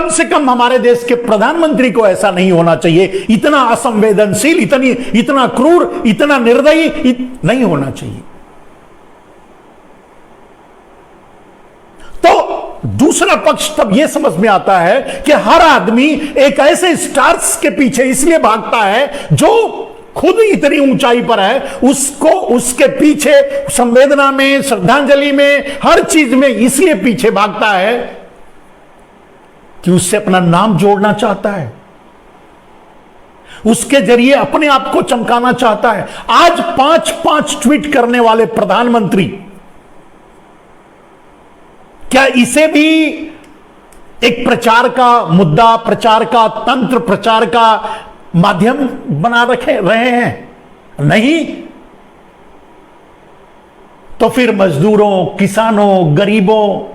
कम से कम हमारे देश के प्रधानमंत्री को ऐसा नहीं होना चाहिए। इतना असंवेदनशील, इतना क्रूर, इतना निर्दयी नहीं होना चाहिए। तो दूसरा पक्ष तब यह समझ में आता है कि हर आदमी एक ऐसे स्टार्स के पीछे इसलिए भागता है जो खुद इतनी ऊंचाई पर है, उसको उसके पीछे संवेदना में, श्रद्धांजलि में, हर चीज में इसलिए पीछे भागता है कि उससे अपना नाम जोड़ना चाहता है, उसके जरिए अपने आप को चमकाना चाहता है। आज 5-5 ट्वीट करने वाले प्रधानमंत्री, क्या इसे भी एक प्रचार का मुद्दा, प्रचार का तंत्र, प्रचार का माध्यम बना रहे हैं? नहीं। तो फिर मजदूरों, किसानों, गरीबों,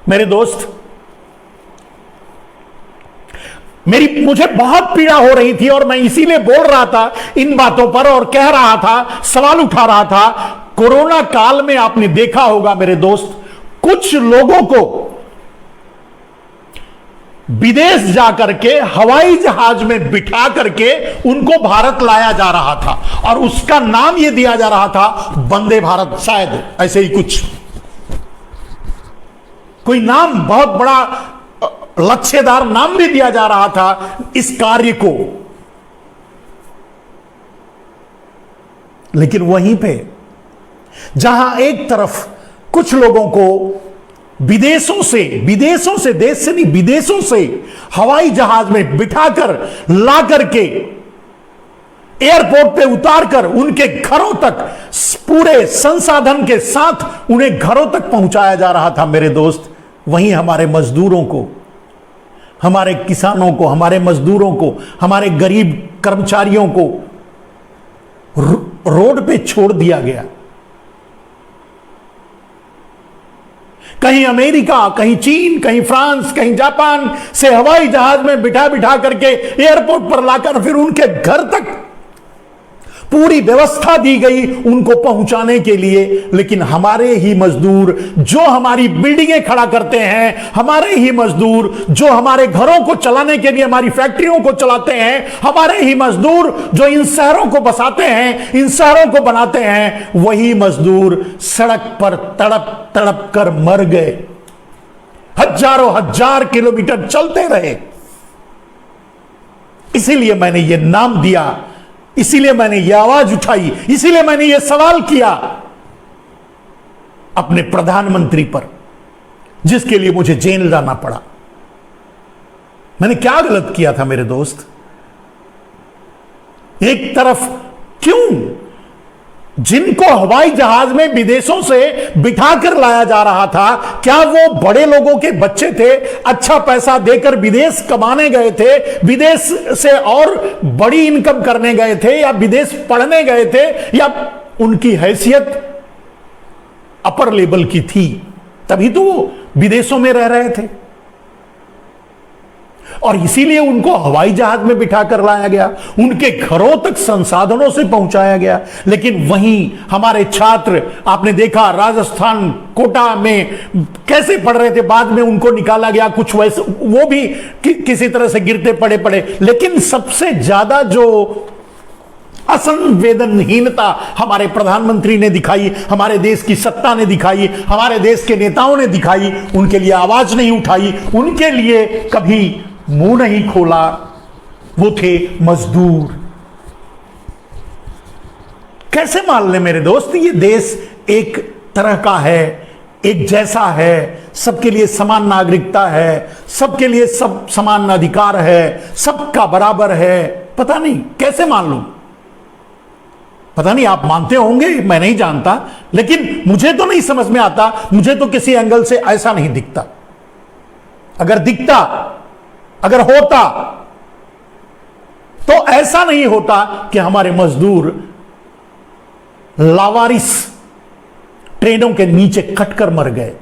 मेरे दोस्त, मुझे बहुत पीड़ा हो रही थी और मैं इसीलिए बोल रहा था इन बातों पर और कह रहा था, सवाल उठा रहा था। कोरोना काल में आपने देखा होगा मेरे दोस्त, कुछ लोगों को विदेश जाकर के हवाई जहाज में बिठा करके उनको भारत लाया जा रहा था और उसका नाम यह दिया जा रहा था वंदे भारत, शायद ऐसे ही कुछ कोई नाम, बहुत बड़ा लक्ष्यदार नाम भी दिया जा रहा था इस कार्य को। लेकिन वहीं पे जहां एक तरफ कुछ लोगों को विदेशों से, देश से नहीं, विदेशों से हवाई जहाज में बिठाकर ला करके एयरपोर्ट पे उतारकर उनके घरों तक पूरे संसाधन के साथ उन्हें घरों तक पहुंचाया जा रहा था मेरे दोस्त, वहीं हमारे मजदूरों को, हमारे किसानों को, हमारे मजदूरों को, हमारे गरीब कर्मचारियों को रोड पे छोड़ दिया गया। कहीं अमेरिका, कहीं चीन, कहीं फ्रांस, कहीं जापान से हवाई जहाज में बिठा करके एयरपोर्ट पर लाकर फिर उनके घर तक पूरी व्यवस्था दी गई उनको पहुंचाने के लिए। लेकिन हमारे ही मजदूर जो हमारी बिल्डिंगें खड़ा करते हैं, हमारे ही मजदूर जो हमारे घरों को चलाने के लिए हमारी फैक्ट्रियों को चलाते हैं, हमारे ही मजदूर जो इन शहरों को बसाते हैं, इन शहरों को बनाते हैं, वही मजदूर सड़क पर तड़प तड़प कर मर गए। हजारों हजार किलोमीटर चलते रहे। इसीलिए मैंने ये नाम दिया, इसीलिए मैंने ये आवाज उठाई, इसीलिए मैंने ये सवाल किया अपने प्रधानमंत्री पर, जिसके लिए मुझे जेल जाना पड़ा। मैंने क्या गलत किया था मेरे दोस्त? एक तरफ क्यों जिनको हवाई जहाज में विदेशों से बिठाकर लाया जा रहा था, क्या वो बड़े लोगों के बच्चे थे, अच्छा पैसा देकर विदेश कमाने गए थे, विदेश से और बड़ी इनकम करने गए थे, या विदेश पढ़ने गए थे, या उनकी हैसियत अपर लेवल की थी, तभी तो वो विदेशों में रह रहे थे और इसीलिए उनको हवाई जहाज में बिठाकर लाया गया, उनके घरों तक संसाधनों से पहुंचाया गया। लेकिन वहीं हमारे छात्र, आपने देखा राजस्थान कोटा में कैसे पढ़ रहे थे, बाद में उनको निकाला गया, कुछ वैसे वो भी किसी तरह से गिरते पड़े। लेकिन सबसे ज्यादा जो असंवेदनहीनता हमारे प्रधानमंत्री ने दिखाई, हमारे देश की सत्ता ने दिखाई, हमारे देश के नेताओं ने दिखाई, उनके लिए आवाज नहीं उठाई, उनके लिए कभी मुंह नहीं खोला, वो थे मजदूर। कैसे मान ले मेरे दोस्त, ये देश एक तरह का है, एक जैसा है, सबके लिए समान नागरिकता है, सबके लिए सब समान अधिकार है, सबका बराबर है। पता नहीं कैसे मान लूं, पता नहीं आप मानते होंगे, मैं नहीं जानता, लेकिन मुझे तो नहीं समझ में आता। मुझे तो किसी एंगल से ऐसा नहीं दिखता। अगर दिखता, अगर होता तो ऐसा नहीं होता कि हमारे मजदूर लावारिस ट्रेनों के नीचे कटकर मर गए।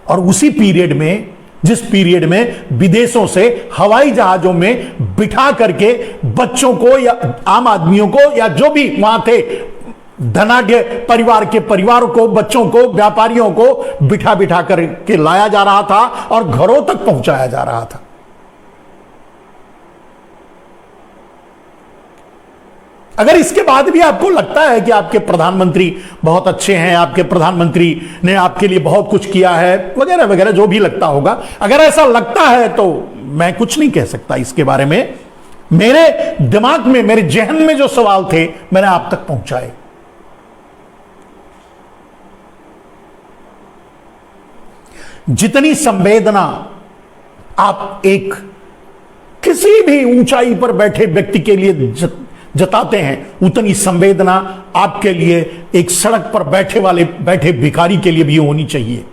और उसी पीरियड में, जिस पीरियड में विदेशों से हवाई जहाजों में बिठा करके बच्चों को या आम आदमियों को या जो भी वहां थे धनाढ्य परिवार के परिवार को, बच्चों को, व्यापारियों को बिठा बिठा करके लाया जा रहा था और घरों तक पहुंचाया जा रहा था। अगर इसके बाद भी आपको लगता है कि आपके प्रधानमंत्री बहुत अच्छे हैं, आपके प्रधानमंत्री ने आपके लिए बहुत कुछ किया है, वगैरह वगैरह जो भी लगता होगा, अगर ऐसा लगता है तो मैं कुछ नहीं कह सकता इसके बारे में। मेरे दिमाग में, मेरे जहन में जो सवाल थे मैंने आप तक पहुंचाए। जितनी संवेदना आप एक किसी भी ऊंचाई पर बैठे व्यक्ति के लिए जताते हैं, उतनी संवेदना आपके लिए एक सड़क पर बैठे भिखारी के लिए भी होनी चाहिए।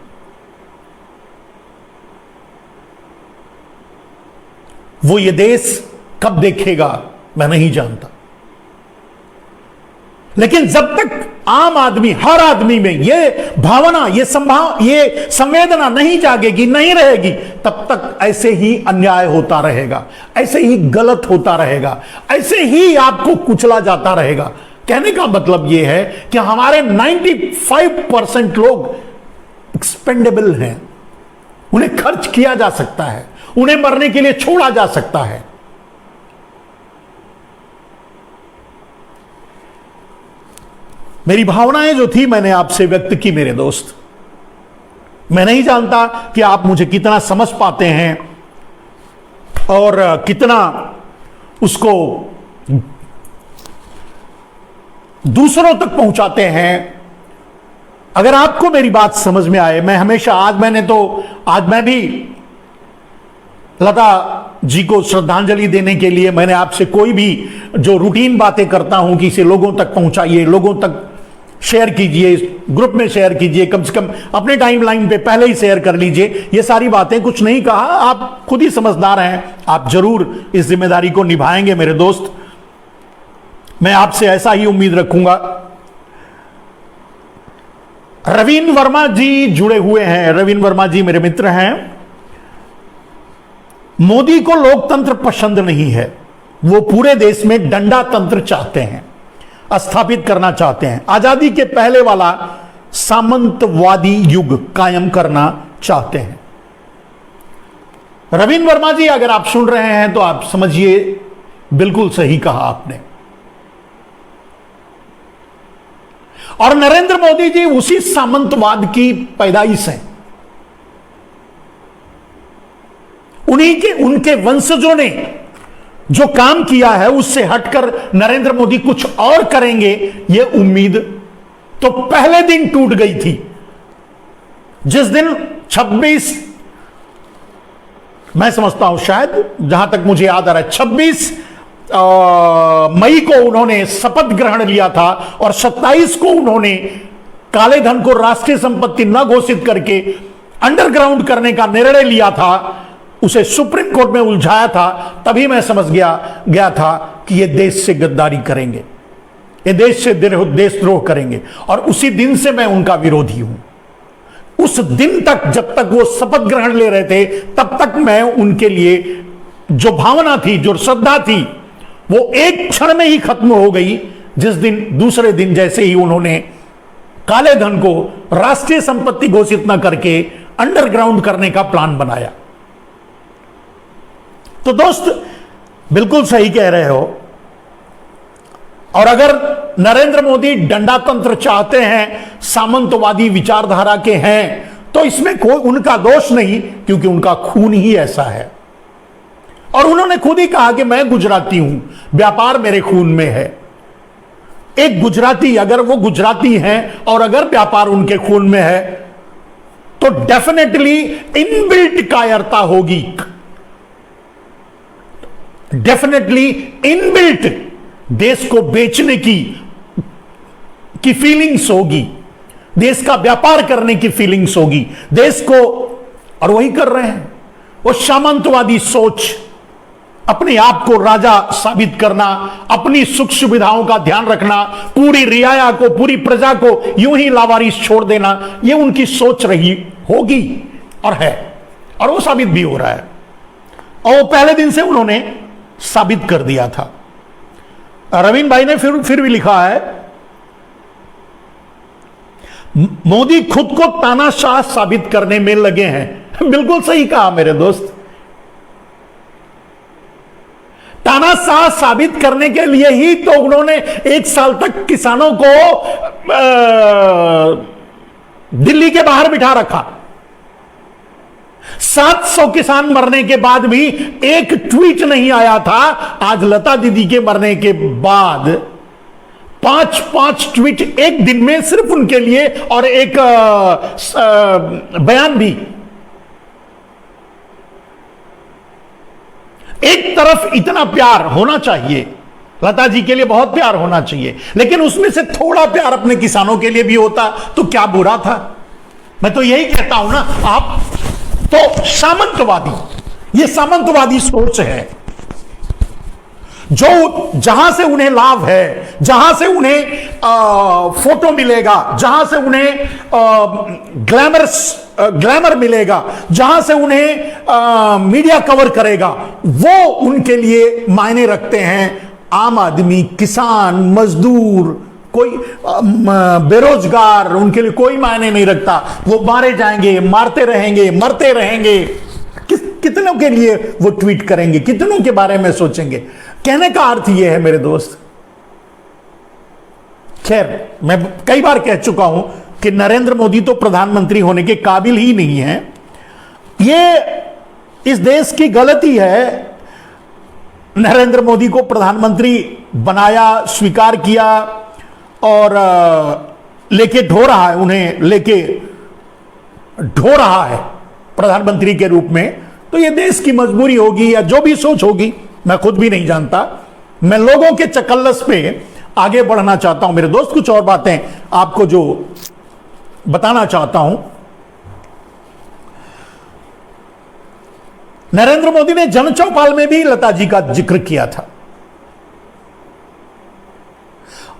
वो ये देश कब देखेगा मैं नहीं जानता, लेकिन जब तक आम आदमी, हर आदमी में ये भावना, ये संवेदना नहीं जागेगी, नहीं रहेगी, तब तक ऐसे ही अन्याय होता रहेगा, ऐसे ही गलत होता रहेगा, ऐसे ही आपको कुचला जाता रहेगा। कहने का मतलब यह है कि हमारे 95% लोग एक्सपेंडेबल हैं, उन्हें खर्च किया जा सकता है, उन्हें मरने के लिए छोड़ा जा सकता है। मेरी भावनाएं जो थी मैंने आपसे व्यक्त की मेरे दोस्त। मैं नहीं जानता कि आप मुझे कितना समझ पाते हैं और कितना उसको दूसरों तक पहुंचाते हैं। अगर आपको मेरी बात समझ में आए, मैं हमेशा आज मैं भी लता जी को श्रद्धांजलि देने के लिए मैंने आपसे कोई भी जो रूटीन बातें करता हूं कि इसे लोगों तक पहुंचाइए, लोगों तक शेयर कीजिए, ग्रुप में शेयर कीजिए, कम से कम अपने टाइमलाइन पे पहले ही शेयर कर लीजिए, ये सारी बातें कुछ नहीं कहा। आप खुद ही समझदार हैं, आप जरूर इस जिम्मेदारी को निभाएंगे मेरे दोस्त। मैं आपसे ऐसा ही उम्मीद रखूंगा। रवीन वर्मा जी जुड़े हुए हैं। रवीन वर्मा जी मेरे मित्र हैं। मोदी को लोकतंत्र पसंद नहीं है, वो पूरे देश में डंडा तंत्र चाहते हैं, स्थापित करना चाहते हैं, आजादी के पहले वाला सामंतवादी युग कायम करना चाहते हैं। रवीन वर्मा जी अगर आप सुन रहे हैं तो आप समझिए बिल्कुल सही कहा आपने। और नरेंद्र मोदी जी उसी सामंतवाद की पैदाइश हैं। उनके वंशजों ने जो काम किया है उससे हटकर नरेंद्र मोदी कुछ और करेंगे, यह उम्मीद तो पहले दिन टूट गई थी, जिस दिन 26, मैं समझता हूं शायद जहां तक मुझे याद आ रहा है 26 मई को उन्होंने शपथ ग्रहण लिया था और 27 को उन्होंने काले धन को राष्ट्रीय संपत्ति न घोषित करके अंडरग्राउंड करने का निर्णय लिया था, उसे सुप्रीम कोर्ट में उलझाया था। तभी मैं समझ गया था कि ये देश से गद्दारी करेंगे, ये देश से देशद्रोह करेंगे, और उसी दिन से मैं उनका विरोधी हूं। उस दिन तक, जब तक वो शपथ ग्रहण ले रहे थे, तब तक मैं उनके लिए जो भावना थी, जो श्रद्धा थी, वो एक क्षण में ही खत्म हो गई, जिस दिन, दूसरे दिन जैसे ही उन्होंने काले धन को राष्ट्रीय संपत्ति घोषित न करके अंडरग्राउंड करने का प्लान बनाया। तो दोस्त बिल्कुल सही कह रहे हो। और अगर नरेंद्र मोदी डंडा तंत्र चाहते हैं, सामंतवादी विचारधारा के हैं, तो इसमें कोई उनका दोष नहीं, क्योंकि उनका खून ही ऐसा है। और उन्होंने खुद ही कहा कि मैं गुजराती हूं, व्यापार मेरे खून में है। एक गुजराती, अगर वो गुजराती हैं और अगर व्यापार उनके खून में है, तो डेफिनेटली इनबिल्ट कायरता होगी, डेफिनेटली इनबिल्ट देश को बेचने की फीलिंग्स होगी, देश का व्यापार करने की फीलिंग्स होगी, देश को, और वही कर रहे हैं। वो सामंतवादी सोच, अपने आप को राजा साबित करना, अपनी सुख सुविधाओं का ध्यान रखना, पूरी रियाया को, पूरी प्रजा को यूं ही लावारिस छोड़ देना, ये उनकी सोच रही होगी और है, और वो साबित भी हो रहा है। और वो पहले दिन से उन्होंने साबित कर दिया था। रवीन भाई ने फिर भी लिखा है मोदी खुद को तानाशाह साबित करने में लगे हैं। बिल्कुल सही कहा मेरे दोस्त। तानाशाह साबित करने के लिए ही तो उन्होंने 1 साल तक किसानों को दिल्ली के बाहर बिठा रखा। 700 किसान मरने के बाद भी एक ट्वीट नहीं आया था। आज लता दीदी के मरने के बाद 5-5 ट्वीट एक दिन में सिर्फ उनके लिए, और एक बयान भी। एक तरफ इतना प्यार होना चाहिए, लता जी के लिए बहुत प्यार होना चाहिए, लेकिन उसमें से थोड़ा प्यार अपने किसानों के लिए भी होता तो क्या बुरा था। मैं तो यही कहता हूं ना, आप तो सामंतवादी, ये सामंतवादी सोच है, जो जहां से उन्हें लाभ है, जहां से उन्हें फोटो मिलेगा, जहां से उन्हें ग्लैमर मिलेगा, जहां से उन्हें मीडिया कवर करेगा, वो उनके लिए मायने रखते हैं। आम आदमी, किसान, मजदूर, कोई बेरोजगार, उनके लिए कोई मायने नहीं रखता। वो मारे जाएंगे, मारते रहेंगे, मरते रहेंगे। कितनों के लिए वो ट्वीट करेंगे, कितनों के बारे में सोचेंगे। कहने का अर्थ यह है मेरे दोस्त, खैर मैं कई बार कह चुका हूं कि नरेंद्र मोदी तो प्रधानमंत्री होने के काबिल ही नहीं है। ये इस देश की गलती है। नरेंद्र मोदी को प्रधानमंत्री बनाया, स्वीकार किया और लेके ढो रहा है, उन्हें लेके ढो रहा है प्रधानमंत्री के रूप में। तो ये देश की मजबूरी होगी या जो भी सोच होगी, मैं खुद भी नहीं जानता। मैं लोगों के चकल्लस पे आगे बढ़ना चाहता हूं मेरे दोस्त। कुछ और बातें आपको जो बताना चाहता हूं, नरेंद्र मोदी ने जन चौपाल में भी लता जी का जिक्र किया था,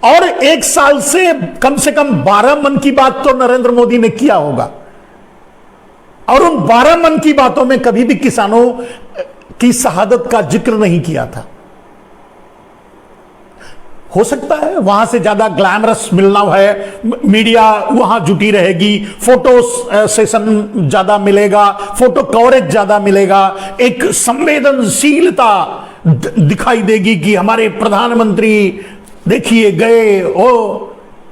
और 1 साल से कम 12 मन की बात तो नरेंद्र मोदी ने किया होगा, और उन 12 मन की बातों में कभी भी किसानों की शहादत का जिक्र नहीं किया था। हो सकता है वहां से ज्यादा ग्लैमरस मिलना है, मीडिया वहां जुटी रहेगी, फोटो सेशन ज्यादा मिलेगा, फोटो कवरेज ज्यादा मिलेगा, एक संवेदनशीलता दिखाई देगी कि हमारे प्रधानमंत्री देखिए गए, ओ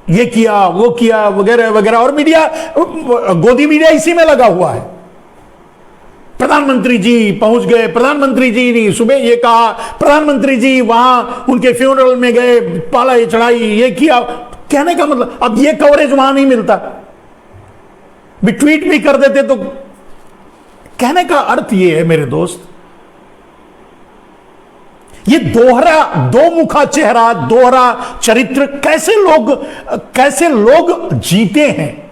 ये किया, वो किया, वगैरह वगैरह। और मीडिया, गोदी मीडिया इसी में लगा हुआ है। प्रधानमंत्री जी पहुंच गए, प्रधानमंत्री जी ने सुबह ये कहा, प्रधानमंत्री जी वहां उनके फ्यूनरल में गए, पाला चढ़ाई, ये किया। कहने का मतलब, अब ये कवरेज वहां नहीं मिलता, भी ट्वीट भी कर देते तो। कहने का अर्थ ये है मेरे दोस्त, ये दो मुखा चेहरा, दोहरा चरित्र कैसे लोग जीते हैं,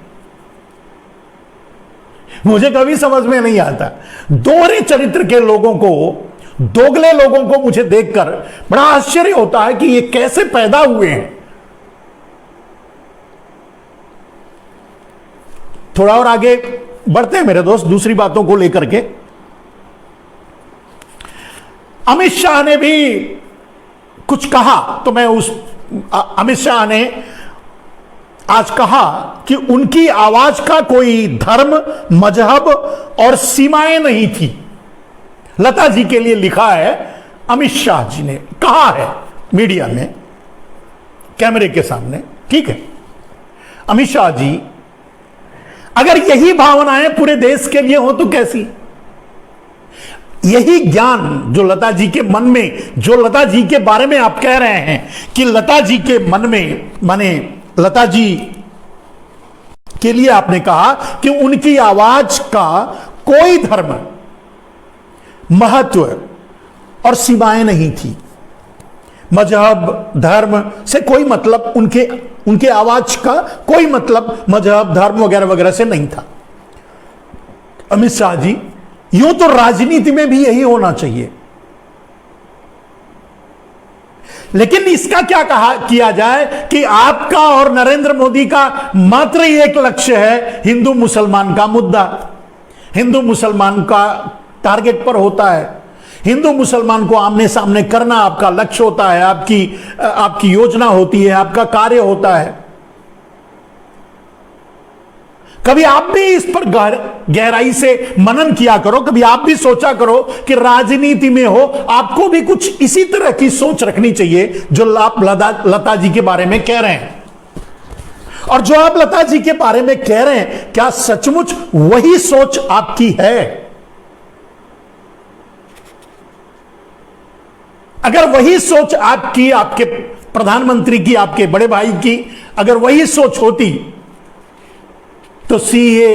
मुझे कभी समझ में नहीं आता। दोहरे चरित्र के लोगों को, दोगले लोगों को मुझे देखकर बड़ा आश्चर्य होता है कि ये कैसे पैदा हुए हैं। थोड़ा और आगे बढ़ते हैं मेरे दोस्त दूसरी बातों को लेकर के। अमित शाह ने भी कुछ कहा, तो मैं अमित शाह ने आज कहा कि उनकी आवाज का कोई धर्म, मजहब और सीमाएं नहीं थी। लता जी के लिए लिखा है, अमित शाह जी ने कहा है मीडिया में, कैमरे के सामने। ठीक है, अमित शाह जी, अगर यही भावनाएं पूरे देश के लिए हो तो कैसी? यही ज्ञान जो लता जी के मन में, जो लता जी के बारे में आप कह रहे हैं कि लता जी के मन में, माने लता जी के लिए आपने कहा कि उनकी आवाज का कोई धर्म, महत्व और सीमाएं नहीं थी। मजहब, धर्म से कोई मतलब, उनके आवाज का कोई मतलब मजहब, धर्म वगैरह वगैरह से नहीं था। अमित शाह जी, यूं तो राजनीति में भी यही होना चाहिए, लेकिन इसका क्या किया जाए कि आपका और नरेंद्र मोदी का मात्र ही एक लक्ष्य है, हिंदू मुसलमान का मुद्दा। हिंदू मुसलमान का टारगेट पर होता है, हिंदू मुसलमान को आमने सामने करना आपका लक्ष्य होता है, आपकी योजना होती है, आपका कार्य होता है। कभी आप भी इस पर गहराई से मनन किया करो, कभी आप भी सोचा करो कि राजनीति में हो आपको भी कुछ इसी तरह की सोच रखनी चाहिए जो आप लता जी के बारे में कह रहे हैं। और जो आप लता जी के बारे में कह रहे हैं, क्या सचमुच वही सोच आपकी है? अगर वही सोच आपकी, आपके प्रधानमंत्री की, आपके बड़े भाई की अगर वही सोच होती तो सीए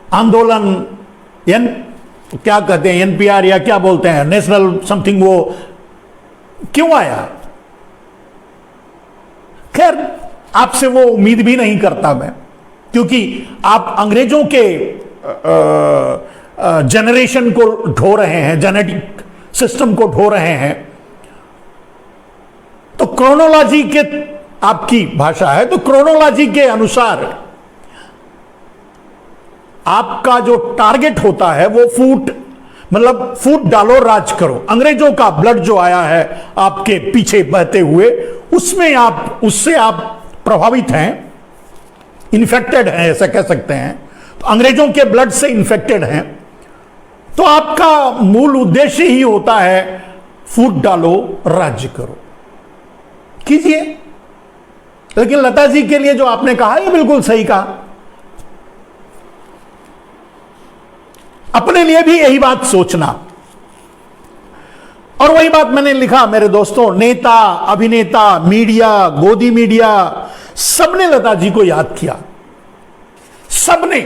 आंदोलन, क्या कहते हैं, एनपीआर या क्या बोलते हैं, नेशनल समथिंग, वो क्यों आया? खैर, आपसे वो उम्मीद भी नहीं करता मैं, क्योंकि आप अंग्रेजों के जनरेशन को ढो रहे हैं, जेनेटिक सिस्टम को ढो रहे हैं। तो क्रोनोलॉजी के, आपकी भाषा है तो क्रोनोलॉजी के अनुसार आपका जो टारगेट होता है वो फूट डालो राज करो। अंग्रेजों का ब्लड जो आया है आपके पीछे बहते हुए, उससे आप प्रभावित हैं, इन्फेक्टेड हैं, ऐसा कह सकते हैं। तो अंग्रेजों के ब्लड से इन्फेक्टेड हैं, तो आपका मूल उद्देश्य ही होता है फूट डालो राज्य करो, कीजिए। लेकिन लता जी के लिए जो आपने कहा, ये बिल्कुल सही कहा। अपने लिए भी यही बात सोचना। और वही बात मैंने लिखा मेरे दोस्तों, नेता, अभिनेता, मीडिया, गोदी मीडिया, सबने लता जी को याद किया, सबने।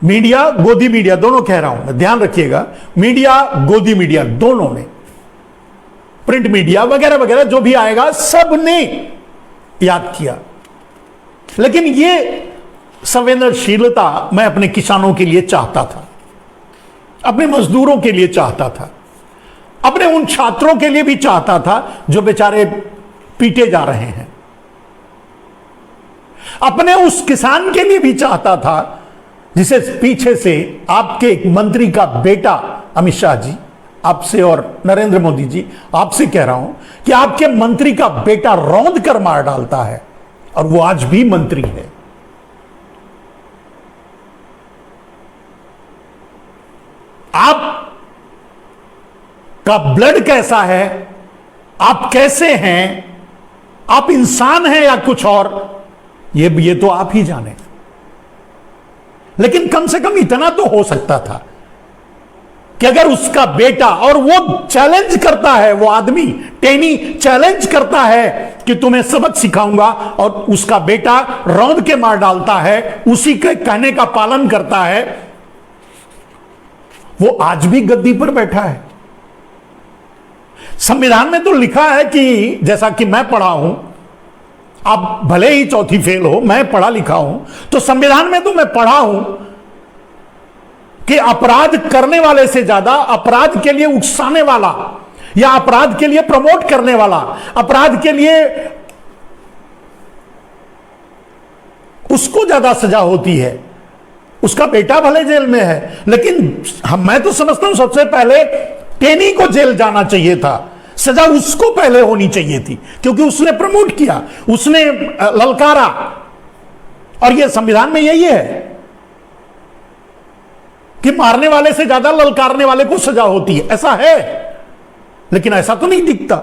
मीडिया, गोदी मीडिया, दोनों कह रहा हूं मैं, ध्यान रखिएगा, मीडिया, गोदी मीडिया, दोनों ने, प्रिंट मीडिया वगैरह वगैरह जो भी आएगा, सबने याद किया। लेकिन ये संवेदनशीलता मैं अपने किसानों के लिए चाहता था, अपने मजदूरों के लिए चाहता था, अपने उन छात्रों के लिए भी चाहता था जो बेचारे पीटे जा रहे हैं, अपने उस किसान के लिए भी चाहता था जिसे पीछे से आपके एक मंत्री का बेटा, अमित शाह जी, आपसे और नरेंद्र मोदी जी, आपसे कह रहा हूं कि आपके मंत्री का बेटा रौंद कर मार डालता है और वो आज भी मंत्री है। आप का ब्लड कैसा है, आप कैसे हैं, आप इंसान हैं या कुछ और, ये तो आप ही जाने। लेकिन कम से कम इतना तो हो सकता था कि अगर उसका बेटा, और वो चैलेंज करता है, वो आदमी टेनी चैलेंज करता है कि तुम्हें सबक सिखाऊंगा, और उसका बेटा रौंद के मार डालता है, उसी के कहने का पालन करता है, वो आज भी गद्दी पर बैठा है। संविधान में तो लिखा है कि, जैसा कि मैं पढ़ा हूं, आप भले ही चौथी फेल हो, मैं पढ़ा लिखा हूं, तो संविधान में तो मैं पढ़ा हूं कि अपराध करने वाले से ज्यादा अपराध के लिए उकसाने वाला या अपराध के लिए प्रमोट करने वाला, अपराध के लिए उसको ज्यादा सजा होती है। उसका बेटा भले जेल में है, लेकिन मैं तो समझता हूं सबसे पहले टेनी को जेल जाना चाहिए था, सजा उसको पहले होनी चाहिए थी, क्योंकि उसने प्रमोट किया, उसने ललकारा। और यह संविधान में यही है कि मारने वाले से ज्यादा ललकारने वाले को सजा होती है, ऐसा है। लेकिन ऐसा तो नहीं दिखता।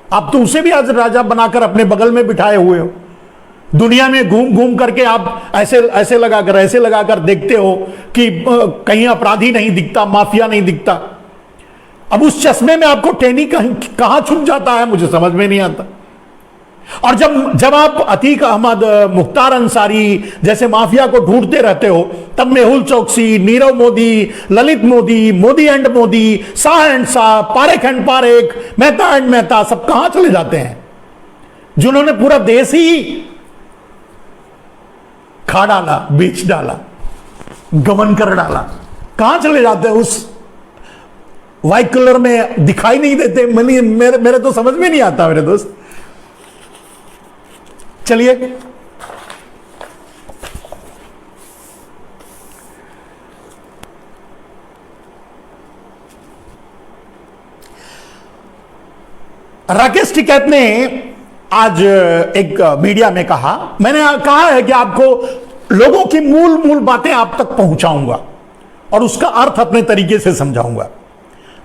आप तो उसे भी आज राजा बनाकर अपने बगल में बिठाए हुए हो। दुनिया में घूम घूम करके आप ऐसे लगाकर देखते हो कि कहीं अपराधी नहीं दिखता, माफिया नहीं दिखता। अब उस चश्मे में आपको टेनी कहां छुप जाता है, मुझे समझ में नहीं आता। और जब आप अतीक अहमद, मुख्तार अंसारी जैसे माफिया को ढूंढते रहते हो, तब मेहुल चौकसी, Nirav Modi, Lalit Modi, Modi and Modi, Shah and Shah, Parekh and Parekh, Mehta and Mehta, सब कहां चले जाते हैं? जिन्होंने पूरा देश ही खा डाला, बेच डाला, गमन कर डाला, कहां चले जाते हैं? उस व्हाइट कलर में दिखाई नहीं देते। मेरे तो समझ में नहीं आता मेरे दोस्त। चलिए, राकेश टिकैत ने आज एक मीडिया में कहा, मैंने कहा है कि आपको लोगों की मूल मूल बातें आप तक पहुंचाऊंगा और उसका अर्थ अपने तरीके से समझाऊंगा,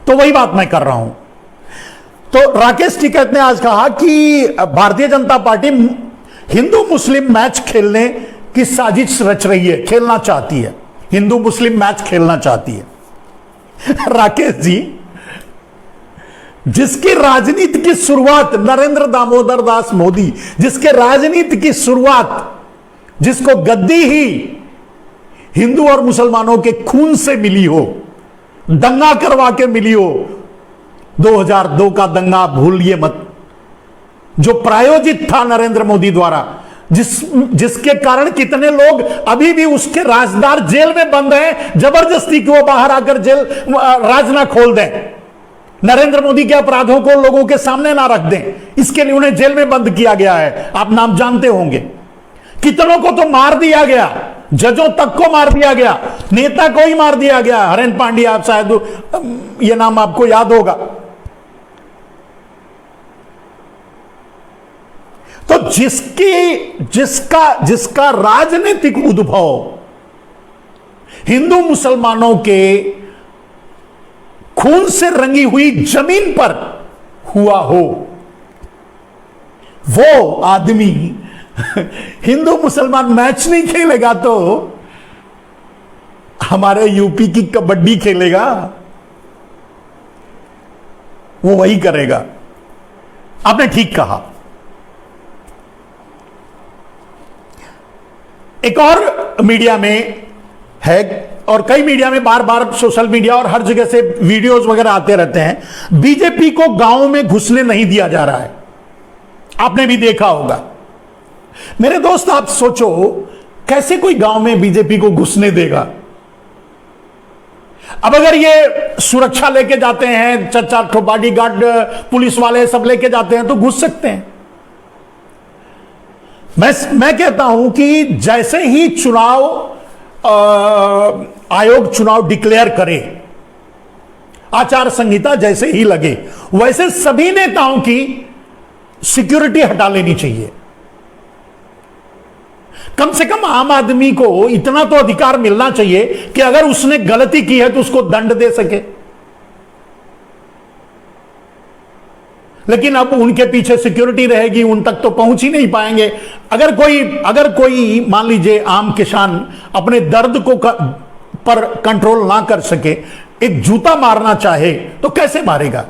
तो वही बात मैं कर रहा हूं। तो राकेश टिकैत ने आज कहा कि भारतीय जनता पार्टी हिंदू मुस्लिम मैच खेलने की साजिश रच रही है, खेलना चाहती है, हिंदू मुस्लिम मैच खेलना चाहती है। राकेश जी, जिसकी राजनीति की शुरुआत नरेंद्र दामोदर दास मोदी, जिसके राजनीति की शुरुआत, जिसको गद्दी ही हिंदू और मुसलमानों के खून से मिली हो, दंगा करवा के मिली हो, 2002 का दंगा भूलिए मत, जो प्रायोजित था नरेंद्र मोदी द्वारा, जिसके कारण कितने लोग अभी भी उसके राजदार जेल में बंद हैं, जबरदस्ती कि वो बाहर आकर जेल राज ना खोल दें, नरेंद्र मोदी के अपराधों को लोगों के सामने ना रख दें, इसके लिए उन्हें जेल में बंद किया गया है। आप नाम जानते होंगे। कितनों को तो मार दिया गया, जजों तक को मार दिया गया, नेता को ही मार दिया गया, हरेन पांड्या, आप शायद यह नाम आपको याद होगा। तो जिसका राजनीतिक उद्भव हिंदू मुसलमानों के खून से रंगी हुई जमीन पर हुआ हो, वो आदमी हिंदू मुसलमान मैच नहीं खेलेगा तो हमारे यूपी की कबड्डी खेलेगा, वो वही करेगा। आपने ठीक कहा। एक और मीडिया में है, और कई मीडिया में बार बार सोशल मीडिया और हर जगह से वीडियोस वगैरह आते रहते हैं, बीजेपी को गांव में घुसने नहीं दिया जा रहा है। आपने भी देखा होगा। मेरे दोस्त, आप सोचो, कैसे कोई गांव में बीजेपी को घुसने देगा? अब अगर ये सुरक्षा लेके जाते हैं, 4-4 ठो बॉडीगार्ड पुलिस वाले सब लेके जाते हैं, तो घुस सकते हैं। मैं कहता हूं कि जैसे ही आयोग चुनाव डिक्लेयर करे, आचार संहिता जैसे ही लगे, वैसे सभी नेताओं की सिक्योरिटी हटा लेनी चाहिए। कम से कम आम आदमी को इतना तो अधिकार मिलना चाहिए कि अगर उसने गलती की है तो उसको दंड दे सके। लेकिन अब उनके पीछे सिक्योरिटी रहेगी, उन तक तो पहुंच ही नहीं पाएंगे। अगर कोई मान लीजिए आम किसान अपने दर्द को पर कंट्रोल ना कर सके, एक जूता मारना चाहे तो कैसे मारेगा?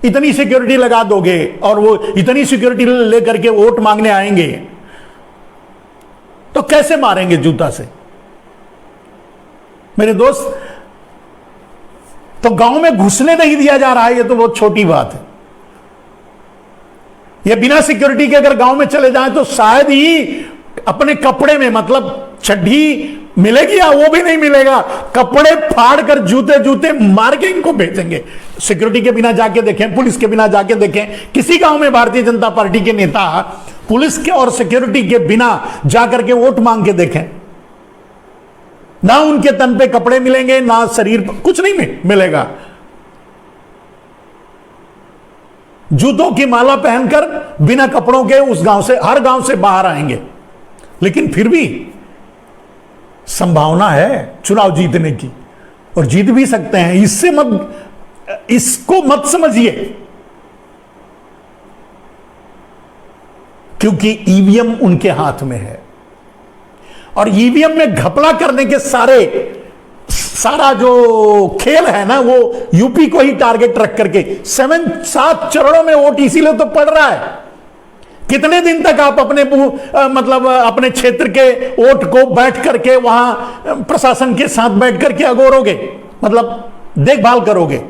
इतनी सिक्योरिटी लगा दोगे और वो इतनी सिक्योरिटी लेकर के वोट मांगने आएंगे तो कैसे मारेंगे जूता से? मेरे दोस्त, तो गांव में घुसने नहीं दिया जा रहा है, ये तो बहुत छोटी बात है। ये बिना सिक्योरिटी के अगर गांव में चले जाएं तो शायद ही अपने कपड़े में, मतलब चड्ढी मिलेगी या वो भी नहीं मिलेगा, कपड़े फाड़ कर जूते जूते मार के इनको भेजेंगे। सिक्योरिटी के बिना जाके देखें, पुलिस के बिना जाके देखें, किसी गांव में भारतीय जनता पार्टी के नेता पुलिस के और सिक्योरिटी के बिना जाकर के वोट मांग के देखें, ना उनके तन पे कपड़े मिलेंगे, ना शरीर पर, कुछ नहीं मिलेगा। जूतों की माला पहनकर बिना कपड़ों के उस गांव से, हर गांव से बाहर आएंगे। लेकिन फिर भी संभावना है चुनाव जीतने की, और जीत भी सकते हैं। इसको मत समझिए, क्योंकि ईवीएम उनके हाथ में है, और ईवीएम में घपला करने के सारा जो खेल है ना, वो यूपी को ही टारगेट रख करके 7 चरणों में वोट इसीलिए तो पड़ रहा है। कितने दिन तक आप अपने क्षेत्र के वोट को बैठ करके वहां प्रशासन के साथ बैठ करके अगोरोगे, मतलब देखभाल करोगे?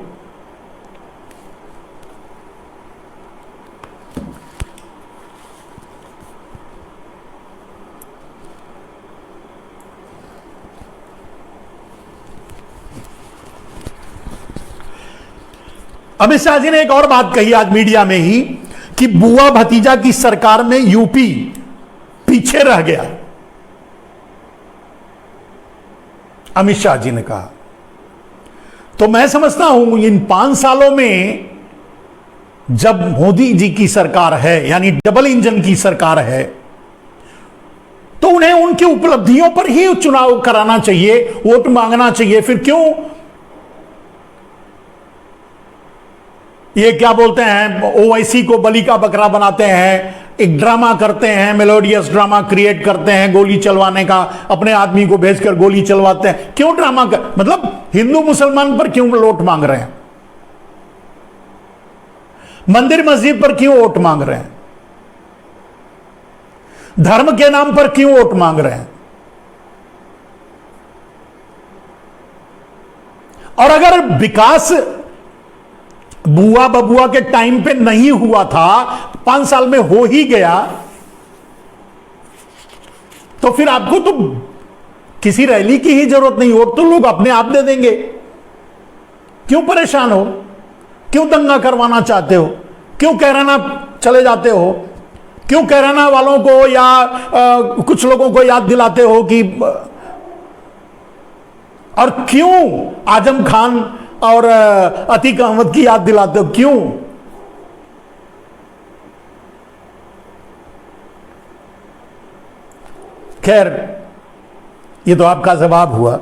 अमित शाह जी ने एक और बात कही आज मीडिया में ही कि बुआ भतीजा की सरकार में यूपी पीछे रह गया। अमित शाह जी ने कहा। तो मैं समझता हूं इन 5 सालों में जब मोदी जी की सरकार है, यानी डबल इंजन की सरकार है, तो उन्हें उनकी उपलब्धियों पर ही चुनाव कराना चाहिए, वोट मांगना चाहिए। फिर क्यों ये क्या बोलते हैं, ओवैसी को बलि का बकरा बनाते हैं, एक ड्रामा करते हैं, मेलोडियस ड्रामा क्रिएट करते हैं गोली चलवाने का, अपने आदमी को भेजकर गोली चलवाते हैं। क्यों ड्रामा कर, मतलब हिंदू मुसलमान पर क्यों वोट मांग रहे हैं, मंदिर मस्जिद पर क्यों वोट मांग रहे हैं, धर्म के नाम पर क्यों वोट मांग रहे हैं? और अगर विकास बुआ बबुआ के टाइम पे नहीं हुआ था, 5 साल में हो ही गया, तो फिर आपको तो किसी रैली की ही जरूरत नहीं, वोट तो लोग अपने आप दे देंगे। क्यों परेशान हो, क्यों दंगा करवाना चाहते हो, क्यों कैराना चले जाते हो, क्यों कैराना वालों को या कुछ लोगों को याद दिलाते हो कि, और क्यों आजम खान और अतीक अहमद की याद दिलाते हो, क्यों? खैर, ये तो आपका जवाब हुआ।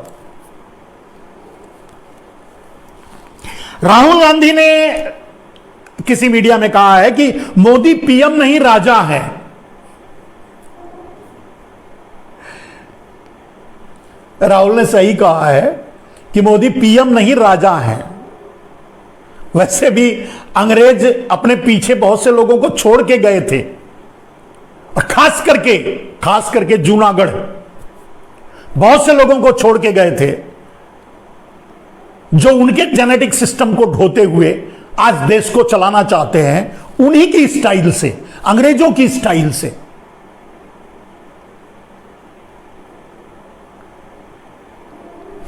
राहुल गांधी ने किसी मीडिया में कहा है कि मोदी पीएम नहीं राजा है। राहुल ने सही कहा है कि मोदी पीएम नहीं राजा है। वैसे भी अंग्रेज अपने पीछे बहुत से लोगों को छोड़ के गए थे, और खास करके जूनागढ़ बहुत से लोगों को छोड़ के गए थे, जो उनके जेनेटिक सिस्टम को ढोते हुए आज देश को चलाना चाहते हैं, उन्हीं की स्टाइल से, अंग्रेजों की स्टाइल से।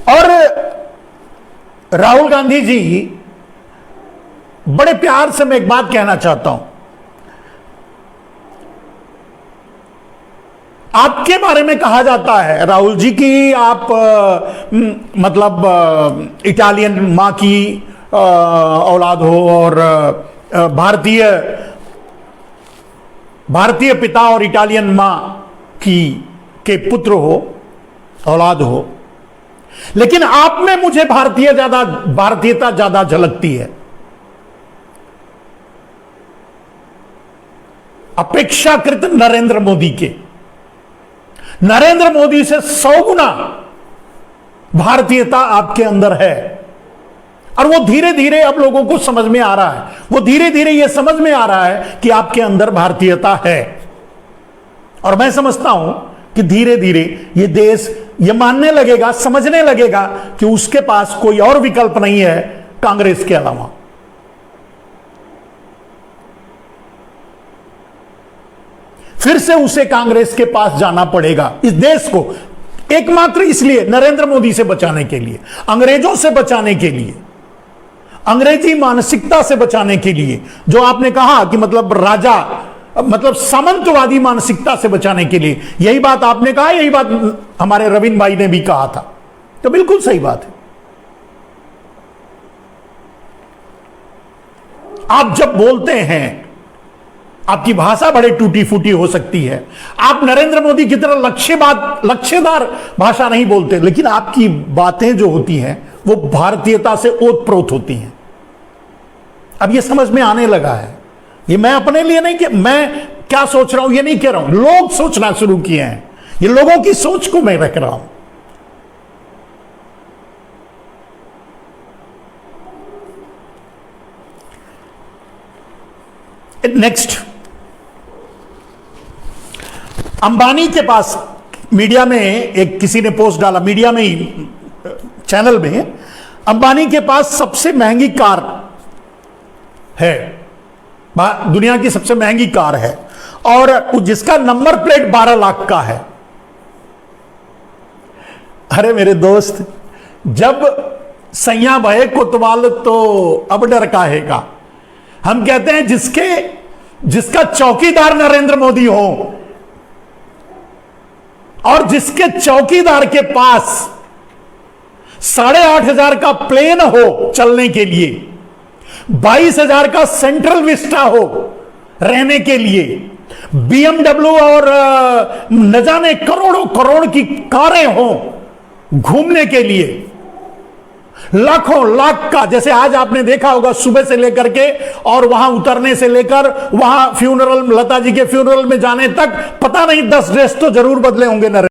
और राहुल गांधी जी, बड़े प्यार से मैं एक बात कहना चाहता हूं, आपके बारे में कहा जाता है राहुल जी की आप मतलब इटालियन मां की औलाद हो और भारतीय पिता और इटालियन मां के पुत्र हो, औलाद हो। लेकिन आप में मुझे भारतीयता ज्यादा झलकती है, अपेक्षाकृत नरेंद्र मोदी के। नरेंद्र मोदी से 100 गुना भारतीयता आपके अंदर है, और वो धीरे धीरे अब लोगों को समझ में आ रहा है, वो धीरे धीरे ये समझ में आ रहा है कि आपके अंदर भारतीयता है। और मैं समझता हूं कि धीरे धीरे ये देश ये मानने लगेगा, समझने लगेगा कि उसके पास कोई और विकल्प नहीं है कांग्रेस के अलावा। फिर से उसे कांग्रेस के पास जाना पड़ेगा, इस देश को एकमात्र इसलिए, नरेंद्र मोदी से बचाने के लिए, अंग्रेजों से बचाने के लिए, अंग्रेजी मानसिकता से बचाने के लिए, जो आपने कहा कि मतलब राजा, मतलब सामंतवादी मानसिकता से बचाने के लिए। यही बात आपने कहा, यही बात हमारे रविंद्र भाई ने भी कहा था, तो बिल्कुल सही बात है। आप जब बोलते हैं, आपकी भाषा बड़े टूटी फूटी हो सकती है, आप नरेंद्र मोदी की तरह लक्ष्यदार भाषा नहीं बोलते, लेकिन आपकी बातें जो होती हैं वो भारतीयता से ओतप्रोत होती हैं। अब ये समझ में आने लगा है। ये मैं अपने लिए नहीं, कि मैं क्या सोच रहा हूं ये नहीं कह रहा हूं, लोग सोचना शुरू किए हैं, ये लोगों की सोच को मैं रख रहा हूं। नेक्स्ट, अंबानी के पास मीडिया में एक किसी ने पोस्ट डाला, मीडिया में ही, चैनल में, अंबानी के पास सबसे महंगी कार है, दुनिया की सबसे महंगी कार है, और जिसका नंबर प्लेट 12 लाख का है। अरे मेरे दोस्त, जब सैया भये कोतवाल तो अब डर काहेगा। हम कहते हैं जिसका चौकीदार नरेंद्र मोदी हो, और जिसके चौकीदार के पास 8,500 का प्लेन हो चलने के लिए, 22,000 का सेंट्रल विस्टा हो रहने के लिए, BMW और न जाने करोड़ों करोड़ की कारें हो घूमने के लिए, लाखों लाख का, जैसे आज आपने देखा होगा सुबह से लेकर के और वहां उतरने से लेकर वहां फ्यूनरल, लता जी के फ्यूनरल में जाने तक, पता नहीं 10 ड्रेस तो जरूर बदले होंगे।